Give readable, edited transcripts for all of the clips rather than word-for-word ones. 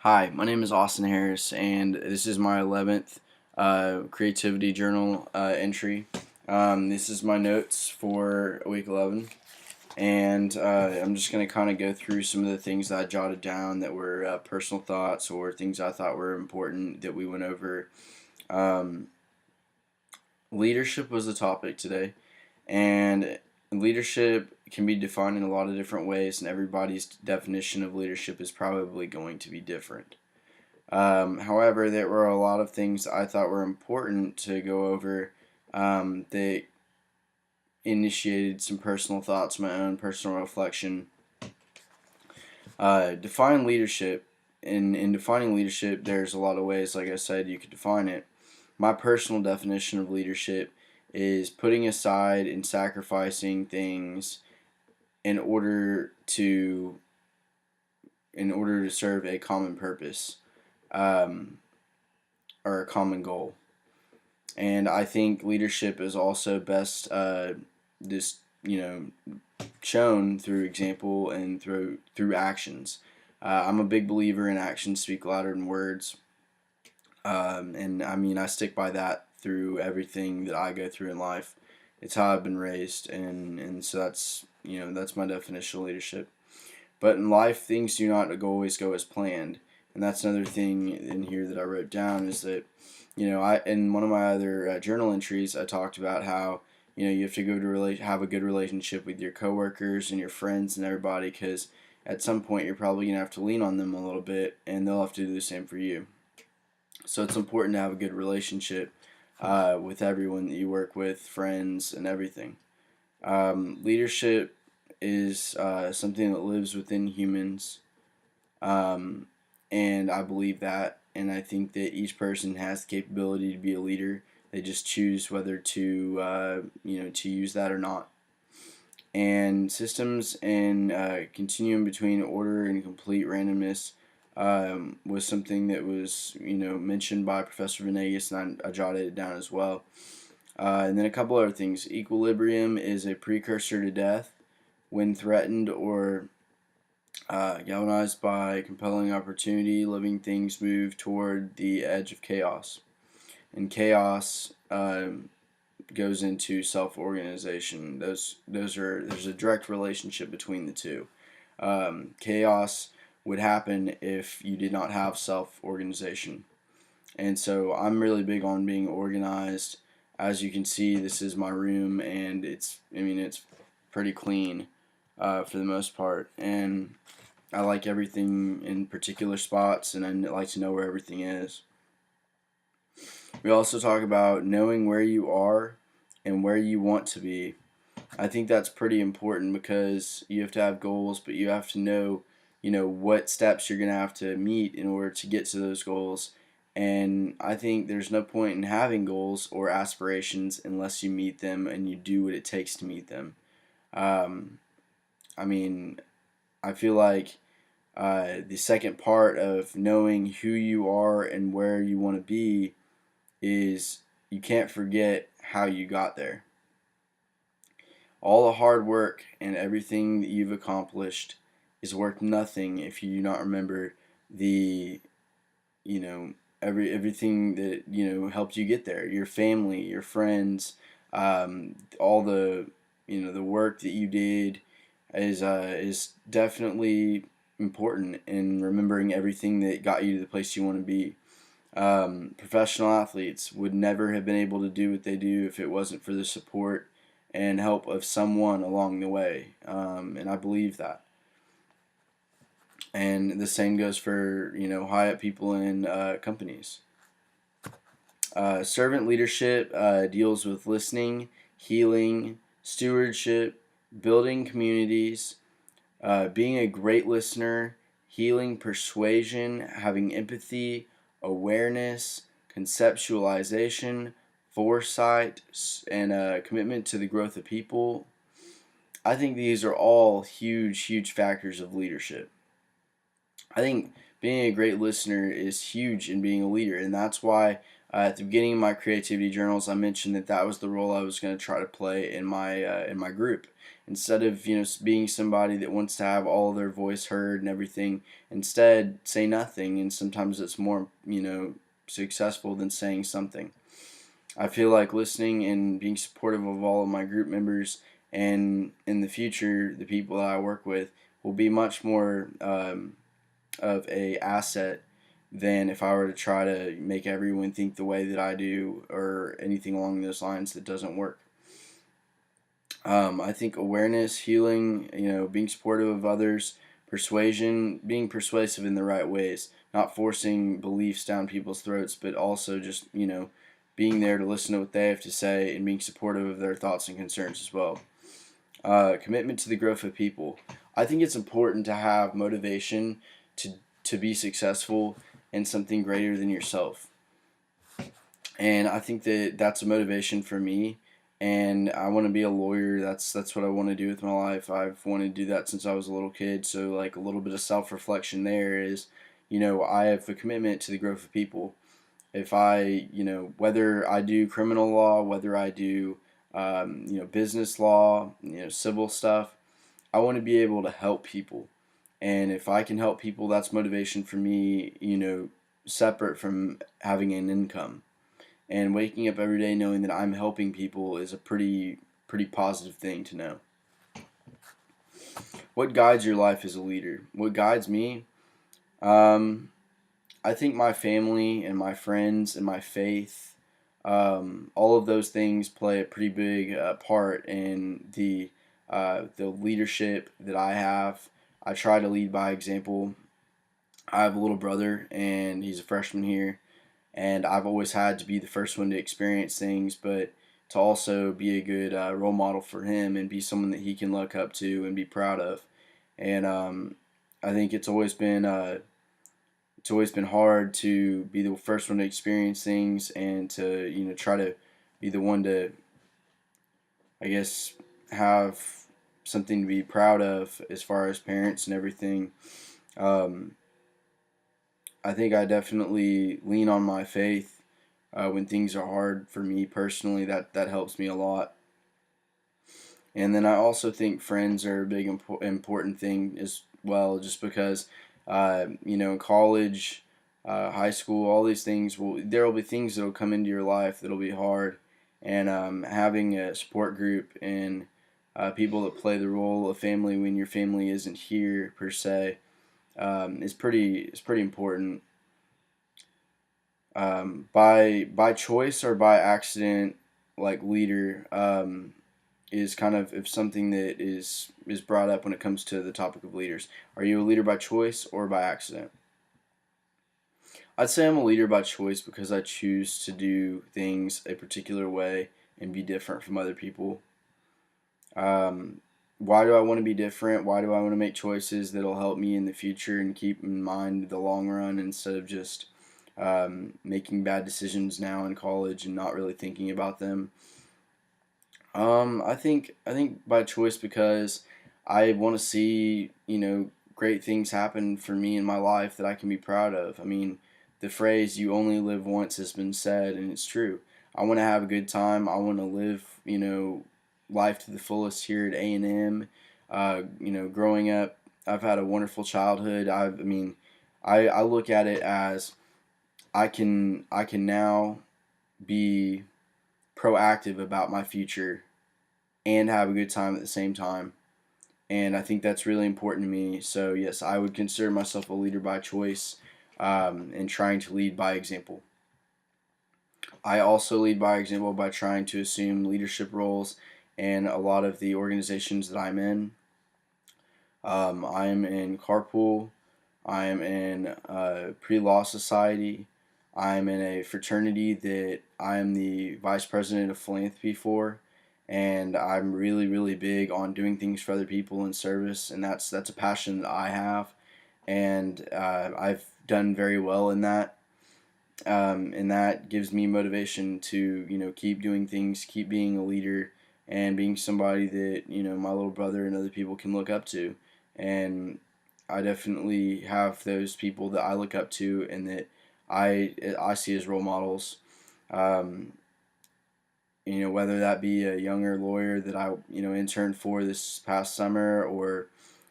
Hi, my name is Austin Harris, and this is my 11th Creativity Journal entry. This is my notes for week 11, and I'm just going to kind of go through some of the things that I jotted down that were personal thoughts or things I thought were important that we went over. Um, Leadership was the topic today, and leadership can be defined in a lot of different ways, and everybody's definition of leadership is probably going to be different. However, there were a lot of things I thought were important to go over that initiated some personal thoughts, my own personal reflection. Define leadership. In defining leadership, there's a lot of ways, like I said, you could define it. My personal definition of leadership is putting aside and sacrificing things in order to serve a common purpose, um, or a common goal. And I think leadership is also best just shown through example and through actions. I'm a big believer in actions speak louder than words, and I mean I stick by that through everything that I go through in life. It's how I've been raised, and so that's my definition of leadership. But in life, things do not always go as planned, and that's another thing in here that I wrote down is that, I in one of my other journal entries, I talked about how you have to have a good relationship with your coworkers and your friends and everybody, because at some point you're probably gonna have to lean on them a little bit, and they'll have to do the same for you. So it's important to have a good relationship with everyone that you work with, friends, and everything. Leadership is something that lives within humans, um, and I believe that, and I think that each person has the capability to be a leader. They just choose whether to to use that or not. And systems and continuum between order and complete randomness was something that was mentioned by Professor Venegas, and I jotted it down as well. And then a couple other things. Equilibrium is a precursor to death. When threatened or galvanized by compelling opportunity, living things move toward the edge of chaos. And chaos goes into self-organization. There's a direct relationship between the two. Chaos would happen if you did not have self-organization. And so I'm really big on being organized. As you can see, this is my room, and it's pretty clean for the most part. And I like everything in particular spots, and I like to know where everything is. We also talk about knowing where you are and where you want to be. I think that's pretty important because you have to have goals, but you have to know, what steps you're going to have to meet in order to get to those goals. And I think there's no point in having goals or aspirations unless you meet them and you do what it takes to meet them. Um, I mean, I feel like the second part of knowing who you are and where you want to be is you can't forget how you got there. All the hard work and everything that you've accomplished is worth nothing if you do not remember the, you know, everything that helped you get there. Your family, your friends, all the work that you did is definitely important in remembering everything that got you to the place you want to be. Professional athletes would never have been able to do what they do if it wasn't for the support and help of someone along the way. And I believe that. And the same goes for high up people in companies. Servant leadership deals with listening, healing, stewardship, building communities, being a great listener, healing persuasion, having empathy, awareness, conceptualization, foresight, and a commitment to the growth of people. I think these are all huge, huge factors of leadership. I think being a great listener is huge in being a leader, and that's why at the beginning of my creativity journals, I mentioned that that was the role I was going to try to play in my group. Instead of being somebody that wants to have all of their voice heard and everything, instead say nothing, and sometimes it's more successful than saying something. I feel like listening and being supportive of all of my group members and in the future the people that I work with will be much more of a asset than if I were to try to make everyone think the way that I do or anything along those lines that doesn't work. I think awareness, healing, being supportive of others, persuasion, being persuasive in the right ways, not forcing beliefs down people's throats, but also just, being there to listen to what they have to say and being supportive of their thoughts and concerns as well. Commitment to the growth of people. I think it's important to have motivation to be successful in something greater than yourself. And I think that that's a motivation for me. And I want to be a lawyer. That's what I want to do with my life. I've wanted to do that since I was a little kid. So like a little bit of self reflection there is, I have a commitment to the growth of people. If I, whether I do criminal law, whether I do, business law, civil stuff, I want to be able to help people. And if I can help people, that's motivation for me, separate from having an income. And waking up every day knowing that I'm helping people is a pretty positive thing to know. What guides your life as a leader? What guides me? Um, I think my family and my friends and my faith, all of those things play a pretty big part in the leadership that I have. I try to lead by example. I have a little brother, and he's a freshman here, and I've always had to be the first one to experience things, but to also be a good role model for him and be someone that he can look up to and be proud of. And I think it's always been hard to be the first one to experience things and to try to be the one to, I guess, have something to be proud of as far as parents and everything. Um, I think I definitely lean on my faith when things are hard for me personally. That helps me a lot. And then I also think friends are a big important thing as well, just because in college, high school, all these things there will be things that will come into your life that'll be hard, and having a support group and people that play the role of family when your family isn't here per se is pretty important. By choice or by accident, like leader. Is kind of if something that is brought up when it comes to the topic of leaders. Are you a leader by choice or by accident? I'd say I'm a leader by choice because I choose to do things a particular way and be different from other people. Um, why do I want to be different? Why do I want to make choices that'll help me in the future and keep in mind the long run instead of just making bad decisions now in college and not really thinking about them? I think by choice because I want to see great things happen for me in my life that I can be proud of. I mean, the phrase "you only live once" has been said, and it's true. I want to have a good time. I want to live life to the fullest here at A&M. Growing up, I've had a wonderful childhood. I look at it as I can now be proactive about my future and have a good time at the same time. And I think that's really important to me. So, yes, I would consider myself a leader by choice and trying to lead by example. I also lead by example by trying to assume leadership roles in a lot of the organizations that I'm in. I am in Carpool. I am in Pre Law Society. I am in a fraternity that I am the vice president of philanthropy for, and I'm really really big on doing things for other people in service, and that's a passion that I have, and I've done very well in that. And that gives me motivation to keep doing things, keep being a leader, and being somebody that my little brother and other people can look up to, and I definitely have those people that I look up to and that I see as role models. Um, whether that be a younger lawyer that I interned for this past summer, or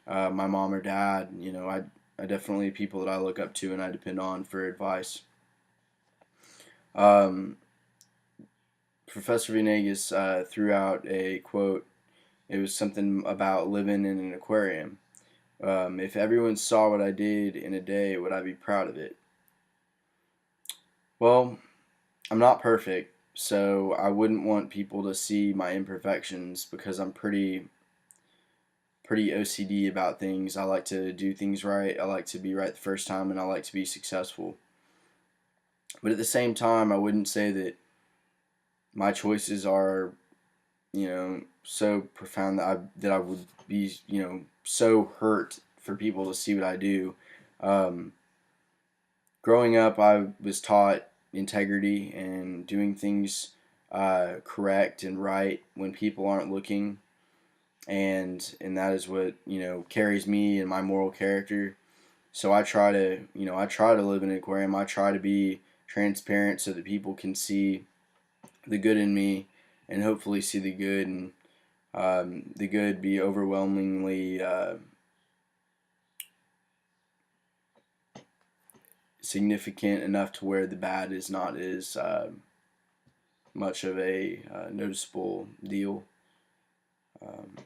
my mom or dad. I definitely people that I look up to and I depend on for advice. Um, Professor Venegas threw out a quote. It was something about living in an aquarium. If everyone saw what I did in a day, would I be proud of it? Well, I'm not perfect, so I wouldn't want people to see my imperfections because I'm pretty OCD about things. I like to do things right. I like to be right the first time, and I like to be successful. But at the same time, I wouldn't say that my choices are, so profound that I would be, so hurt for people to see what I do. Um, Growing up, I was taught integrity and doing things correct and right when people aren't looking, and that is what carries me and my moral character. So I try to live in an aquarium. I try to be transparent so that people can see the good in me, and hopefully see the good be overwhelmingly significant enough to where the bad is not as much of a noticeable deal. Um,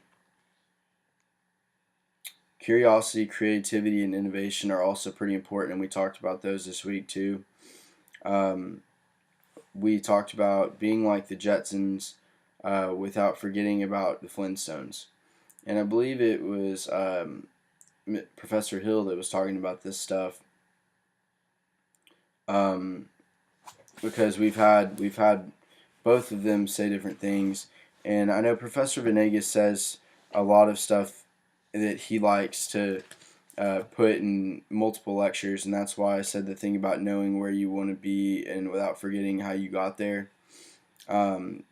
Curiosity, creativity, and innovation are also pretty important, and we talked about those this week too. Um, we talked about being like the Jetsons without forgetting about the Flintstones. And I believe it was Professor Hill that was talking about this stuff, um, because we've had both of them say different things, and I know Professor Venegas says a lot of stuff that he likes to put in multiple lectures, and that's why I said the thing about knowing where you want to be and without forgetting how you got there. Um,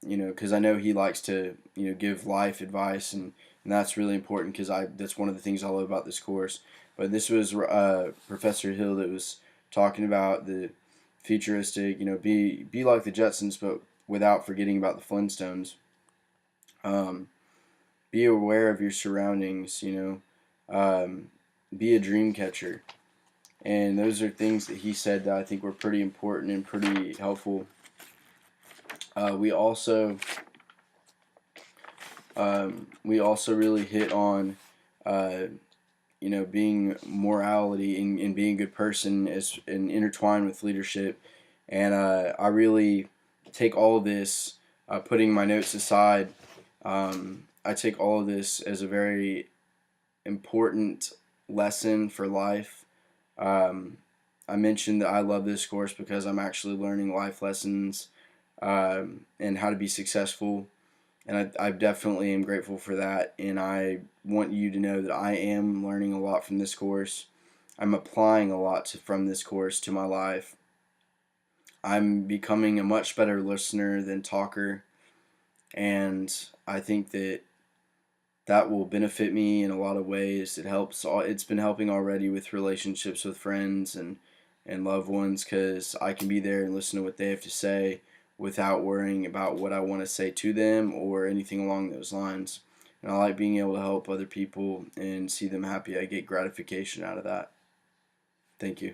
because I know he likes to give life advice, and that's really important because I that's one of the things I love about this course. But this was Professor Hill that was talking about the futuristic, be like the Jetsons, but without forgetting about the Flintstones. Um, be aware of your surroundings, be a dream catcher. And those are things that he said that I think were pretty important and pretty helpful. We also really hit on uh, being morality and being a good person as and intertwined with leadership. And I really take all of this, putting my notes aside. I take all of this as a very important lesson for life. Um, I mentioned that I love this course because I'm actually learning life lessons and how to be successful. And I definitely am grateful for that. And I want you to know that I am learning a lot from this course. I'm applying a lot from this course to my life. I'm becoming a much better listener than talker. And I think that will benefit me in a lot of ways. It's been helping already with relationships with friends and loved ones because I can be there and listen to what they have to say without worrying about what I want to say to them or anything along those lines. And I like being able to help other people and see them happy. I get gratification out of that. Thank you.